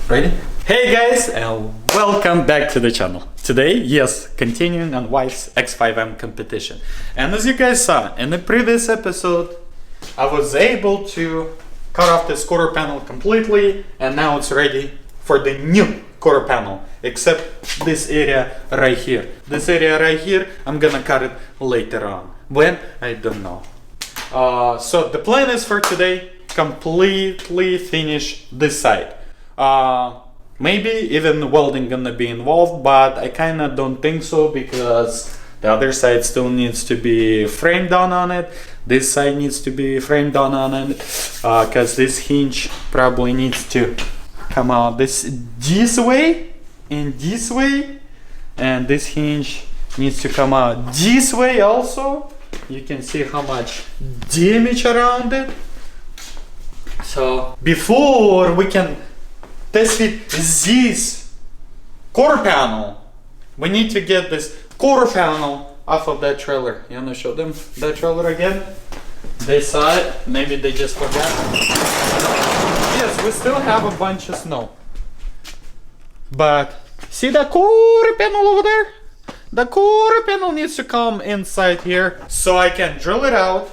Ready? Hey guys, and welcome back to the channel. Today, yes, continuing on wife's X5M competition. And as you guys saw in the previous episode, I was able to cut off this quarter panel completely, and now it's ready for the new quarter panel, except this area right here. This area right here, I'm gonna cut it later on. When? I don't know. So the plan is for today, completely finish this side. Maybe even welding gonna be involved, but I kinda don't think so because the other side still needs to be framed down on it. This side needs to be framed down on it because this hinge probably needs to come out this way and this way, and this hinge needs to come out this way also. You can see how much damage around it. So before we can test fit this quarter panel, we need to get this quarter panel off of that trailer. You wanna show them that trailer again? They saw it, maybe they just forgot. Yes, we still have a bunch of snow. But see that quarter panel over there? The quarter panel needs to come inside here so I can drill it out,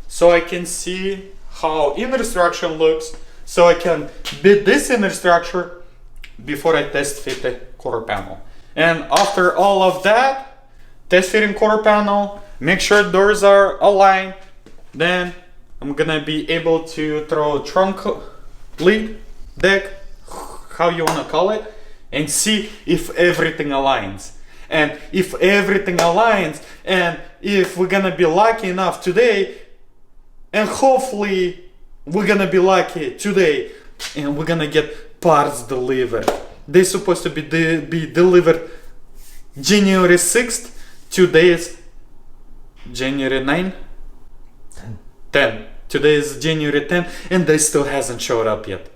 so I can see how inner structure looks, so I can bit this inner structure before I test fit the quarter panel. And after all of that, test fitting quarter panel, make sure doors are aligned, then I'm gonna be able to throw a trunk lead, deck, how you wanna call it, and see if everything aligns. And if everything aligns, and if we're gonna be lucky enough today, and hopefully we're gonna be lucky today, and we're gonna get parts delivered. They're supposed to be delivered January 6th. Today is January 9? 10. Today is January 10, and they still hasn't showed up yet.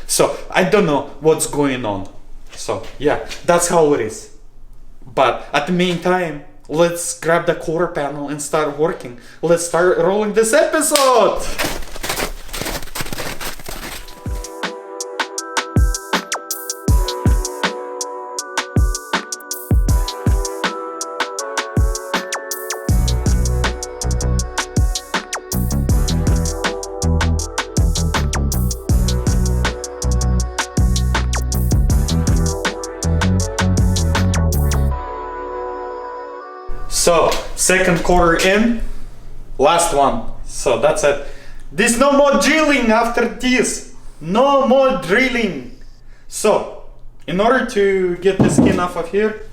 So I don't know what's going on. So yeah, that's how it is. But at the meantime, let's grab the quarter panel and start working. Let's start rolling this episode. So, second quarter in, last one. So that's it. There's no more drilling after this. No more drilling. So, in order to get the skin off of here,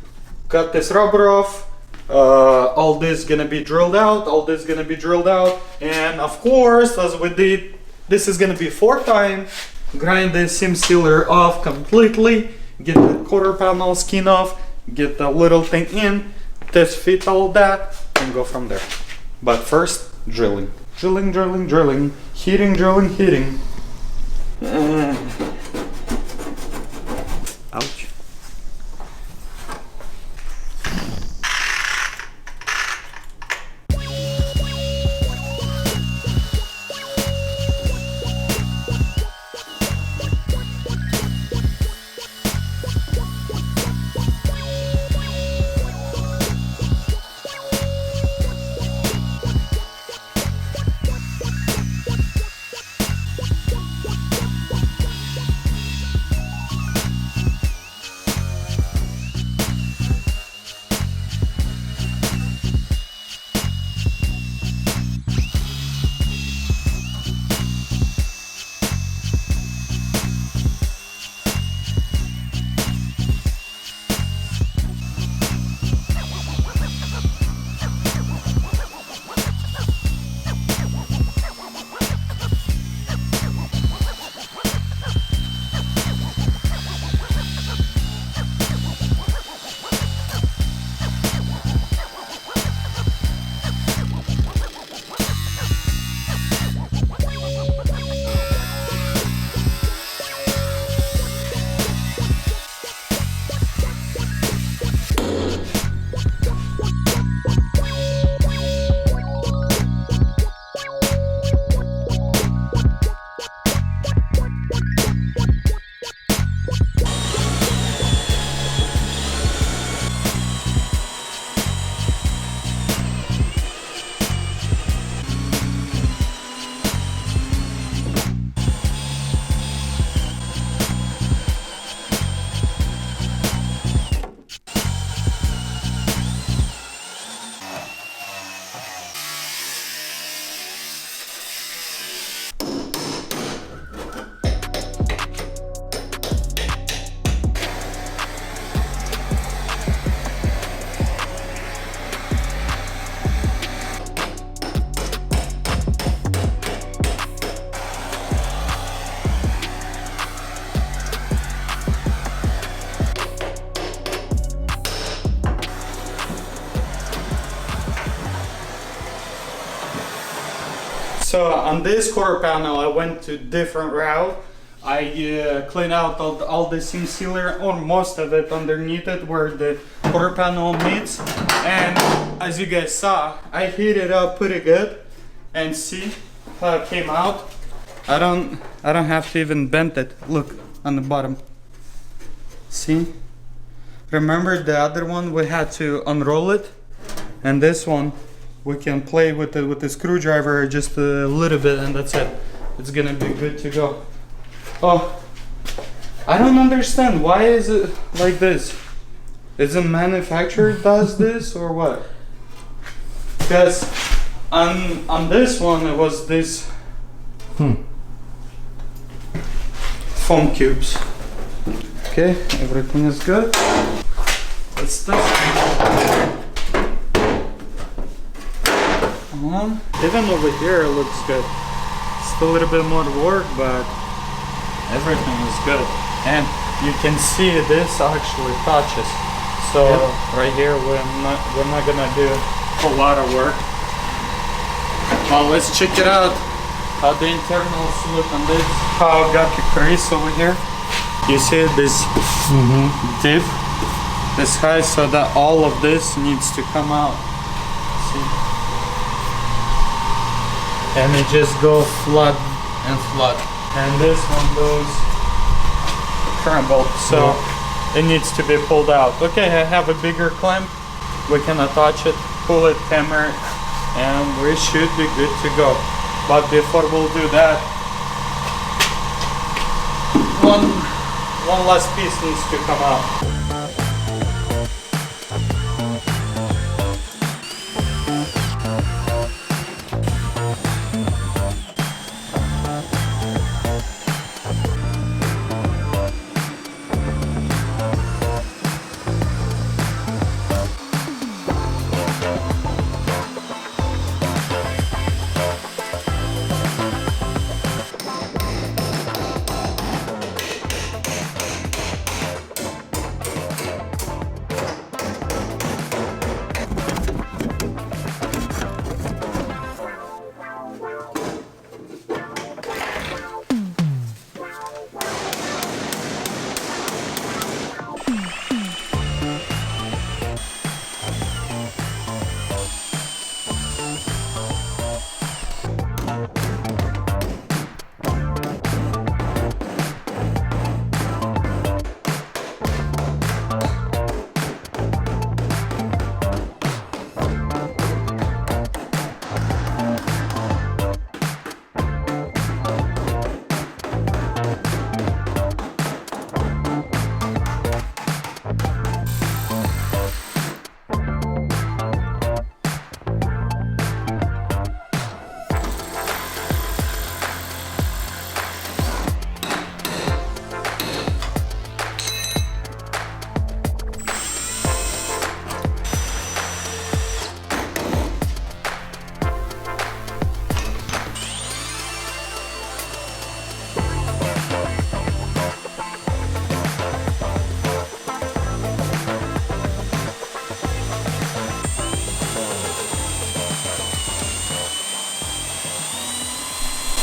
cut this rubber off. All this gonna be drilled out. All this gonna be drilled out. And of course, as we did, this is gonna be fourth time. Grind the seam sealer off completely. Get the quarter panel skin off. Get the little thing in. Test fit all that and go from there. But first, drilling. Drilling, drilling, drilling. Heating, drilling, heating. Ouch. So on this quarter panel, I went to different route. I cleaned out all the seam sealer, or most of it underneath it where the quarter panel meets. And as you guys saw, I heated it up pretty good. And see how it came out. I don't have to even bend it. Look on the bottom. See? Remember the other one we had to unroll it, and this one we can play with the screwdriver just a little bit, and that's it. It's gonna be good to go. Oh, I don't understand, why is it like this? Is the manufacturer does this or what? Because on this one it was this foam cubes. Okay, everything is good. Let's test. Even over here it looks good. Still a little bit more work, but everything is good. And you can see this actually touches. So right here we're not gonna do a lot of work. Well, let's check it out. How the internals look on this. How I got the crease over here. You see this dip, this high, so that all of this needs to come out. See? And it just goes flat and flat. And this one goes crumbled, so it needs to be pulled out. Okay, I have a bigger clamp. We can attach it, pull it, hammer, and we should be good to go. But before we'll do that, one last piece needs to come out.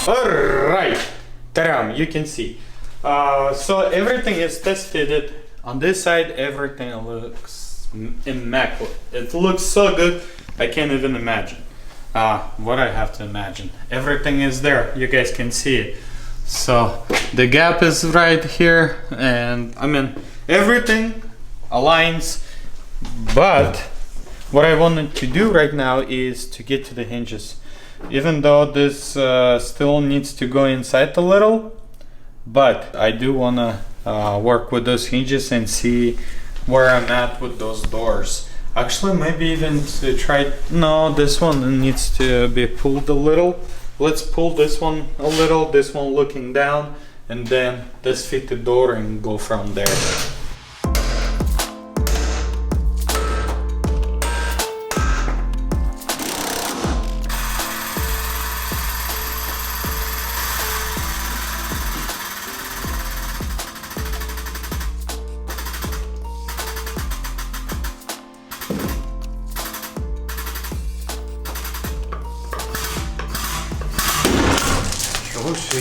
Alright, taram, you can see. So everything is tested. On this side, everything looks immaculate. It looks so good, I can't even imagine. What I have to imagine. Everything is there, you guys can see it. So the gap is right here, and I mean, everything aligns. But what I wanted to do right now is to get to the hinges. Even though this still needs to go inside a little, but I do want to work with those hinges and see where I'm at with those doors. Actually, maybe even to try, no, this one needs to be pulled a little. Let's pull this one a little, this one looking down, and then this fit the door and go from there.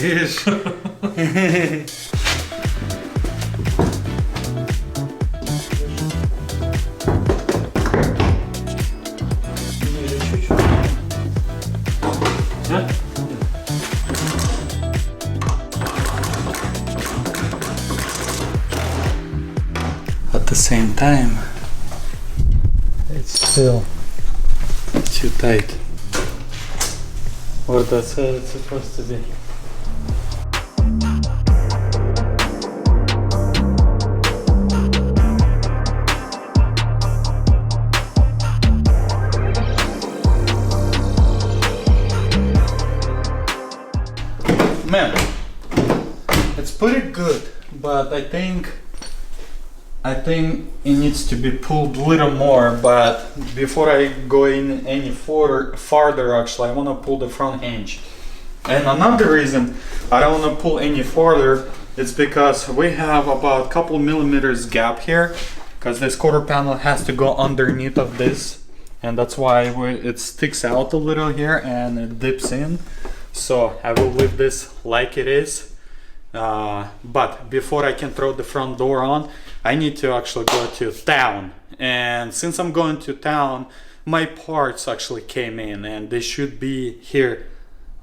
видишь? At the same time, it's still too tight. Or that's how it's supposed to be. Man, it's pretty good, but I think it needs to be pulled a little more. But before I go in any farther, actually, I want to pull the front hinge. And another reason I don't want to pull any farther is because we have about a couple millimeters gap here, because this quarter panel has to go underneath of this, and that's why it sticks out a little here and it dips in. So I will leave this like it is. But before I can throw the front door on, I need to actually go to town. And since I'm going to town, my parts actually came in and they should be here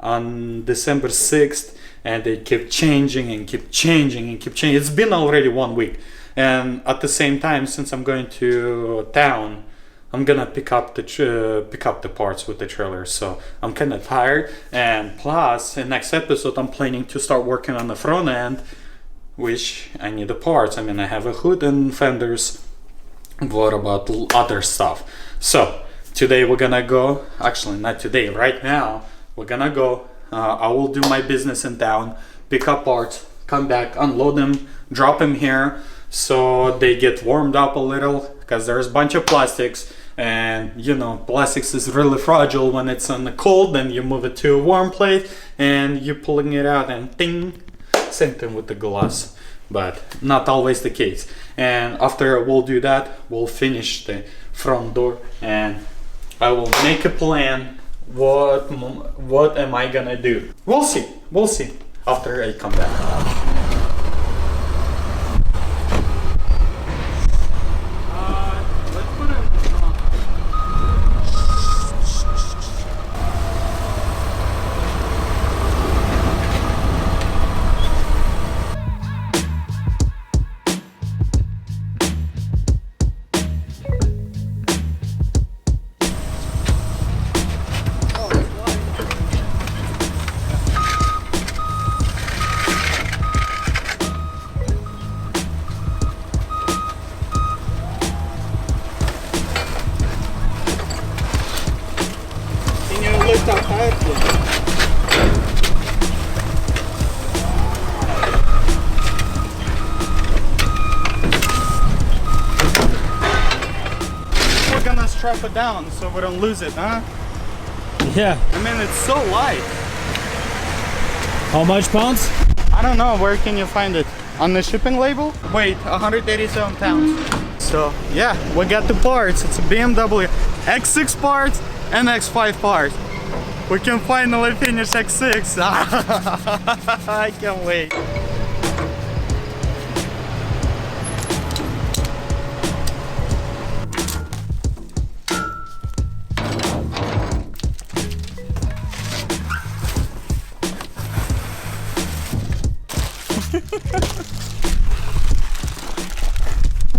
on December 6th, and they keep changing and keep changing and keep changing. It's been already 1 week. And at the same time, since I'm going to town, I'm gonna pick up the parts with the trailer, so I'm kind of tired. And plus, in next episode, I'm planning to start working on the front end, which I need the parts. I mean, I have a hood and fenders. What about other stuff? So today we're gonna go. Actually, not today. Right now, we're gonna go. I will do my business in town, pick up parts, come back, unload them, drop them here, so they get warmed up a little, because there's a bunch of plastics. And you know, plastics is really fragile when it's on the cold. Then you move it to a warm place and you're pulling it out and ting. Same thing with the glass, but not always the case. And after we'll do that, we'll finish the front door and I will make a plan. What am I gonna do? We'll see after I come back. We're gonna strap it down so we don't lose it, huh? Yeah. I mean, it's so light. How much pounds? I don't know. Where can you find it? On the shipping label? Wait, 187 pounds. So yeah, we got the parts. It's a BMW X6 parts and X5 parts. We can finally finish X6. I can't wait.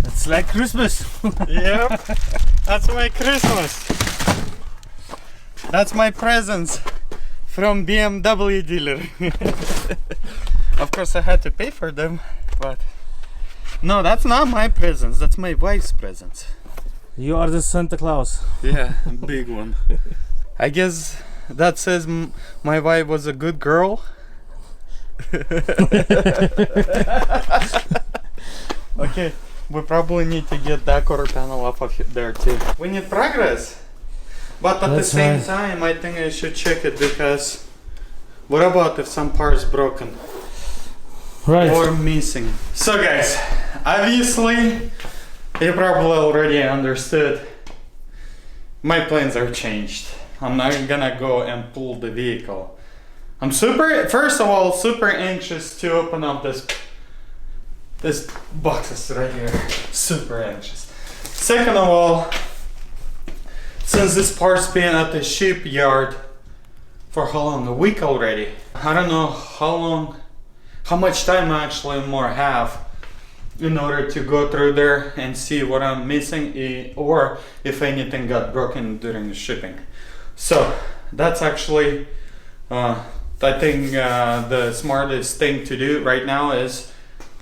It's like Christmas. Yep, that's my Christmas. That's my presents from BMW dealer. Of course I had to pay for them, but no, that's not my presents, that's my wife's presents. You are the Santa Claus. Yeah, a big one. I guess that says my wife was a good girl. Okay, we probably need to get that quarter panel off of there too. We need progress. But at the same time, I think I should check it, because what about if some part is broken? Right. Or missing? So guys, obviously, you probably already understood. My plans are changed. I'm not gonna go and pull the vehicle. I'm first of all, super anxious to open up this boxes right here. Super anxious. Second of all, since this part's been at the shipyard for how long? A week already. I don't know how much time I actually more have in order to go through there and see what I'm missing or if anything got broken during the shipping. So that's actually, I think the smartest thing to do right now is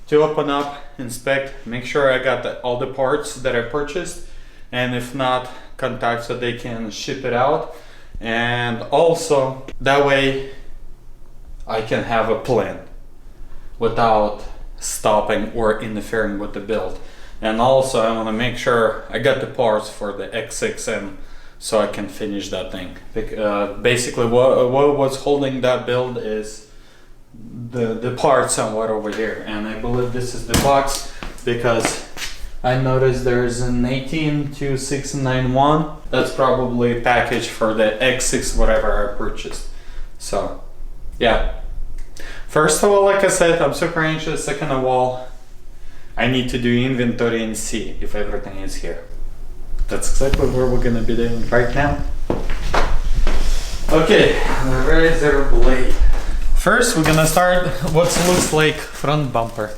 to open up, inspect, make sure I got all the parts that I purchased, and if not, contact so they can ship it out. And also that way I can have a plan without stopping or interfering with the build. And also I want to make sure I got the parts for the X6M so I can finish that thing. Basically what was holding that build is the parts somewhat over here, and I believe this is the box because I noticed there's an 18261. That's probably a package for the X6 whatever I purchased. So yeah, first of all, like I said, I'm super anxious. Second of all, I need to do inventory and see if everything is here. That's exactly what we're gonna be doing right now. Okay, razor blade. First, we're gonna start what looks like front bumper.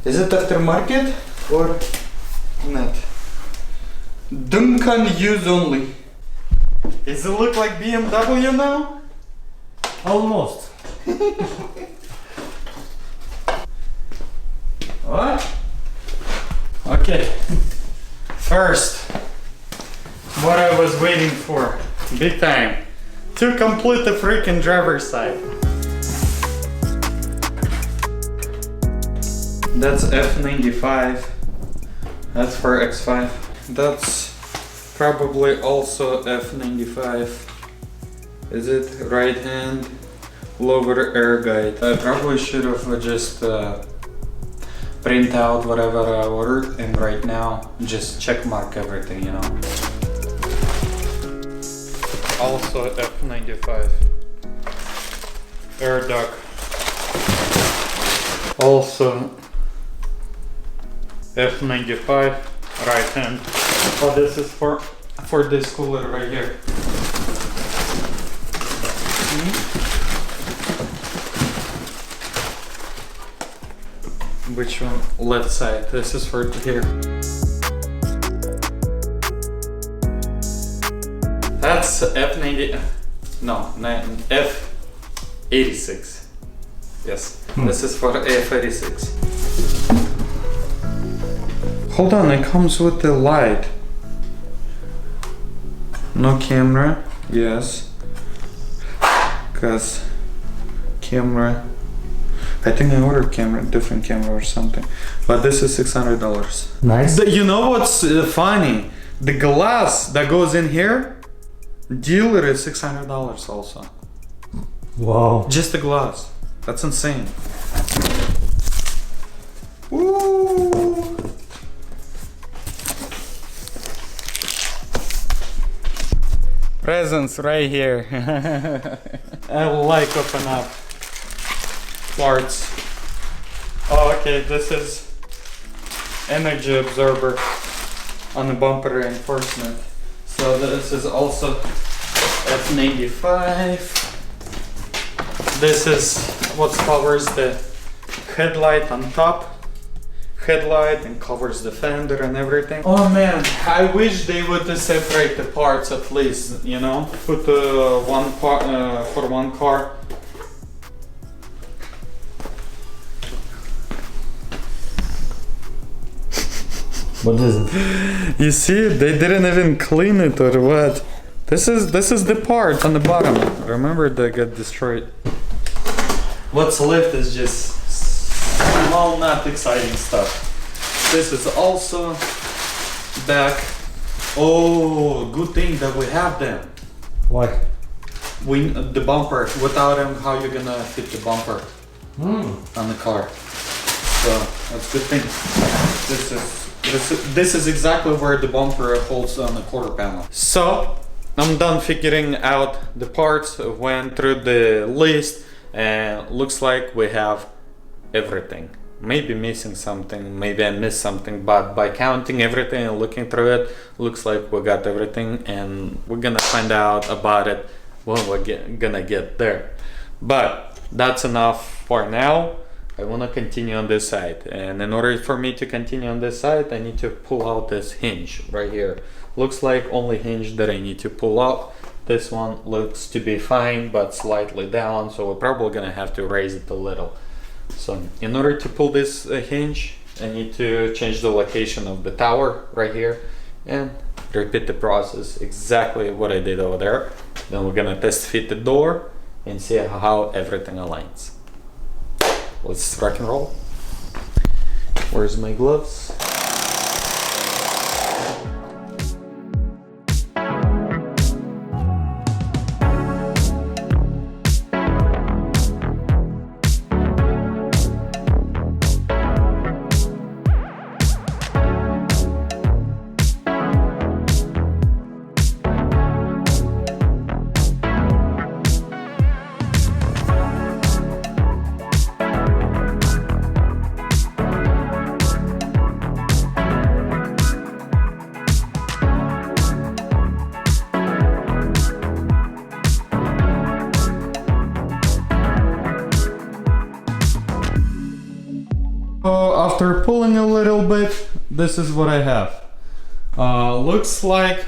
Is it aftermarket or not? Duncan use only. Does it look like BMW now? Almost. What? Okay. First, what I was waiting for, big time, to complete the freaking driver's side. That's F95. That's for X5. That's probably also F95. Is it right hand lower air guide? I probably should have just print out whatever I ordered and right now just check mark everything, you know. Also F95 air duct. Also F95 right hand. Oh, this is for this cooler right here. Which one? Left side. This is for here. That's F90. No, F86. Yes, this is for F86. Hold on, it comes with the light. No camera. Yes. Cause camera. I think I ordered different camera or something. But this is $600. Nice. You know what's funny? The glass that goes in here, dealer is $600 also. Wow. Just the glass. That's insane. Woo! Presents right here. I like open up parts. Oh, okay, this is energy absorber on the bumper reinforcement. So this is also F95. This is what covers the headlight on top. Headlight and covers the fender and everything. Oh man, I wish they would separate the parts at least, you know? Put one part for one car. What is it? You see, they didn't even clean it or what? This is the part on the bottom. Remember, they got destroyed. What's left is just small, not exciting stuff. This is also back. Oh, good thing that we have them. Why? The bumper. Without them, how you gonna fit the bumper on the car? so that's a good thing. This is exactly where the bumper holds on the quarter panel. So I'm done figuring out the parts, went through the list, and looks like we have everything. Maybe missing something, maybe I missed something, but by counting everything and looking through it, looks like we got everything, and we're gonna find out about it when we're gonna get there. But that's enough for now. I wanna continue on this side, and in order for me to continue on this side, I need to pull out this hinge right here. Looks like only hinge that I need to pull out. This one looks to be fine, but slightly down, so we're probably gonna have to raise it a little. So in order to pull this hinge, I need to change the location of the tower right here and repeat the process exactly what I did over there. Then we're gonna test fit the door and see how everything aligns. Let's rock and roll. Where's my gloves? After pulling a little bit, this is what I have. Looks like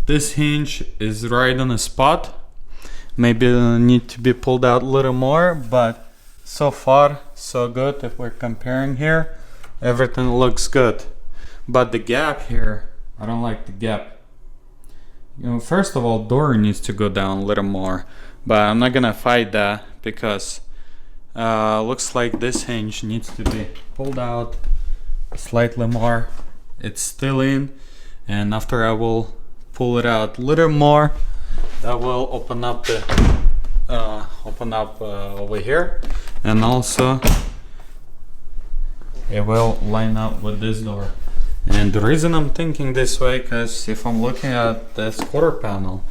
this hinge is right on the spot. Maybe it'll need to be pulled out a little more, but so far so good. If we're comparing here, everything looks good. But the gap here, I don't like the gap. You know, first of all, door needs to go down a little more, but I'm not gonna fight that because looks like this hinge needs to be pulled out slightly more. It's still in, and after I will pull it out a little more, that will open up the over here, and also it will line up with this door. And the reason I'm thinking this way, because if I'm looking at this quarter panel,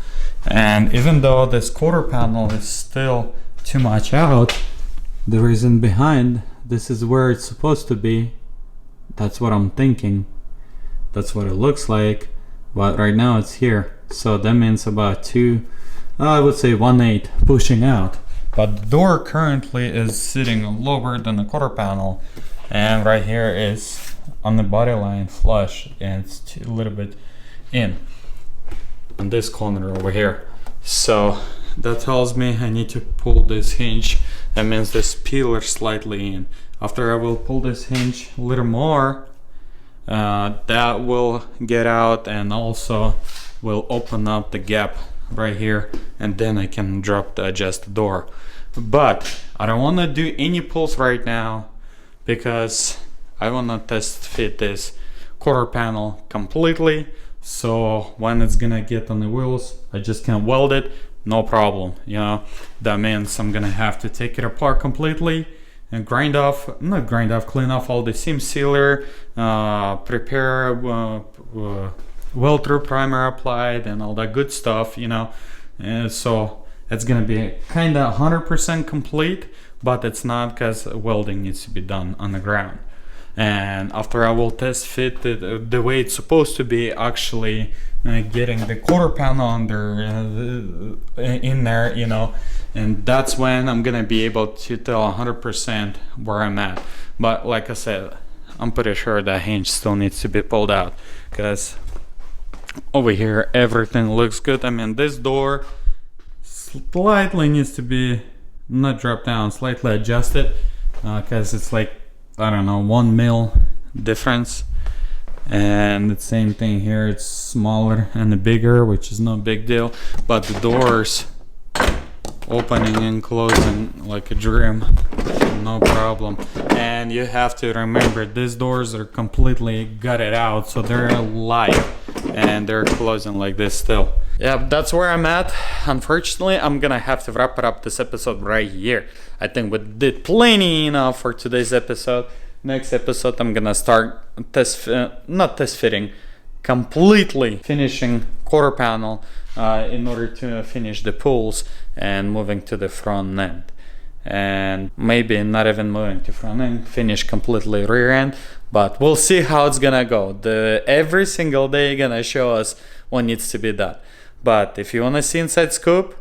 and even though this quarter panel is still too much out, the reason behind this is where it's supposed to be. That's what I'm thinking. That's what it looks like, but right now it's here. So that means about I would say 1/8 pushing out. But the door currently is sitting lower than the quarter panel, and right here is on the body line flush, and it's a little bit in on this corner over here. So that tells me I need to pull this hinge. That means this pillar slightly in. After I will pull this hinge a little more, that will get out and also will open up the gap right here, and then I can drop to adjust the door. But I don't want to do any pulls right now because I want to test fit this quarter panel completely. So when it's gonna get on the wheels, I just can weld it, no problem. You know, that means I'm gonna have to take it apart completely and clean off all the seam sealer, prepare weld through primer applied and all that good stuff, you know. And so it's gonna be kind of 100% complete, but it's not, because welding needs to be done on the ground. And after I will test fit it the way it's supposed to be, actually getting the quarter panel under in there, you know, and that's when I'm gonna be able to tell 100% where I'm at. But like I said, I'm pretty sure that hinge still needs to be pulled out, because over here everything looks good. I mean, this door slightly needs to be not dropped down, slightly adjusted, because it's like, I don't know, 1 mil difference. And the same thing here, it's smaller and bigger, which is no big deal, but the doors opening and closing like a dream, no problem. And you have to remember, these doors are completely gutted out, so they're live and they're closing like this still. Yeah, that's where I'm at. Unfortunately, I'm gonna have to wrap up this episode right here. I think we did plenty enough for today's episode. Next episode, I'm gonna start not test fitting, completely finishing quarter panel in order to finish the pulls and moving to the front end. And maybe not even moving to front end, finish completely rear end, but we'll see how it's gonna go. Every single day gonna show us what needs to be done. But if you wanna see inside scoop,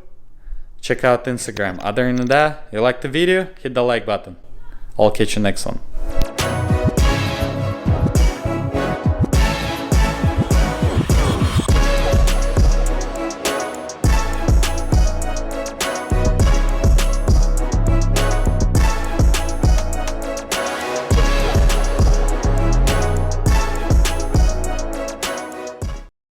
check out Instagram. Other than that, you like the video, hit the like button. I'll catch you next one.